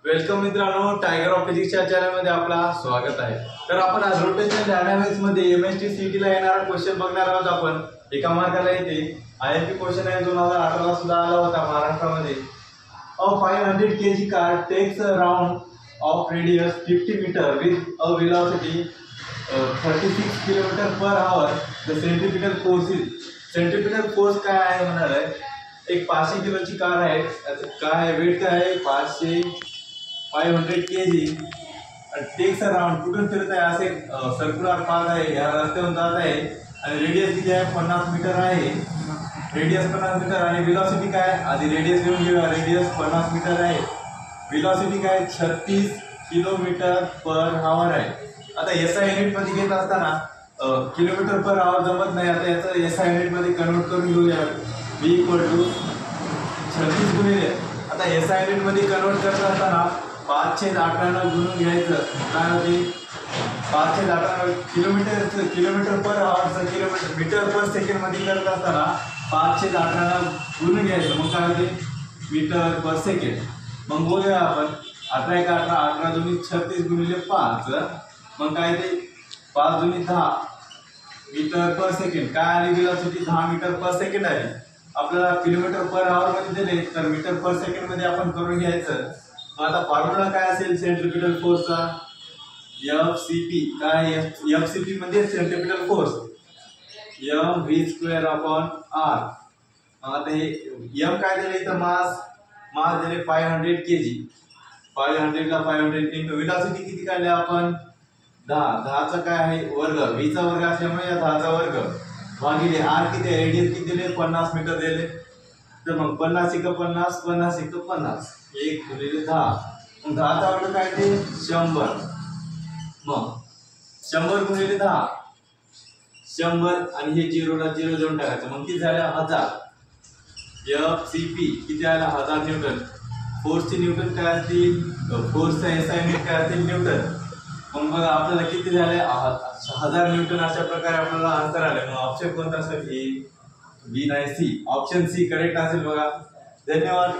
Welcome मित्रांनो, tiger of फिजिक्सच्या चॅनलमध्ये आपला स्वागत आहे। तर आपण आज रोटेशनल डायनामिक्स मध्ये एमएसटी सीटी ला येणारा क्वेश्चन बघणार आहोत। आपण एका मार्काला येते आयएमपी क्वेश्चन आहे 2018 ला सुद्धा आला होता महाराष्ट्रामध्ये। अ 500 kg car takes a round of radius 50 meter with a velocity 36 km per hour. The centripetal force is centripetal force काय आहे म्हणाल आहे। एक 500 किलोची कार आहे, काय वेट काय आहे 500 kg आणि टेक्स अराउंड कुठून फिरत आहे असे सर्क्युलर पाथ आहे, या रस्त्यावरून जात आहे आणि रेडियस किती आहे 50 मीटर आहे। रेडियस 50 मीटर आणि वेलोसिटी काय आधी रेडियस घेऊन घेऊया। रेडियस 50 मीटर आहे, वेलोसिटी काय 36 किलोमीटर पर आवर आहे। आता एसआय युनिट मध्ये घेत असताना किलोमीटर पर आवर जमत नाही, आता याचं एसआय युनिट मध्ये कन्वर्ट करून घेऊया। v = 36 गुणिले आता एसआय युनिट मध्ये कन्वर्ट करत असताना 5/18 गुणून घ्यायचं, काय होते 5/18 kilometer per hour kilometer meter per second मध्ये करत असताना 5/18 गुणून घ्यायचं, मग काय होते मीटर पर सेकंड। मग बोलूया आपण 18 18 दुनी 36 गुणिले 5, मग काय ते 5 दुनी 10 मीटर पर सेकंड। काय आली वेलोसिटी 10 मीटर पर सेकंड आली। आपल्याला किलोमीटर पर आवर मध्ये दिले तर मीटर पर सेकंड मध्ये आपण करून घ्यायचं। आता फॉर्म्युला काय असेल सेंट्रिपिटल फोर्सचा एफसीपी, काय एफसीपी म्हणजे centripetal force mv² upon r। आता हे m काय दिले इथं मास दिले 500 kg, 500 ला 500 इंटू वेलोसिटी किती काढले आपण 10 चा काय आहे वर्ग, v चा वर्ग असल्यामुळे या 10 चा वर्ग भागिले r किती रेडियस किती दिले 50 मीटर दिले, तर मग 50 × 50 50 × 50 1 गुणिले 10, मग 10 चा वर्ग काय ते 100, मग 100 गुणिले 10 100 आणि हे 0 ला 0 जोडून टाकायचं, मग किती झालं 1000। एफसीपी किती आला 1000 न्यूटन। फोर्सचे न्यूटन काय असतील, फोर्सचा एसआय युनिट काय असतील न्यूटन। मग बघा आपल्याला किती झाले 1000 न्यूटन। अशा प्रकारे आपल्याला आन्सर आले। मग ऑप्शन कोणता असेल, ए बी नाही सी, ऑप्शन सी करेक्ट असेल बघा। धन्यवाद।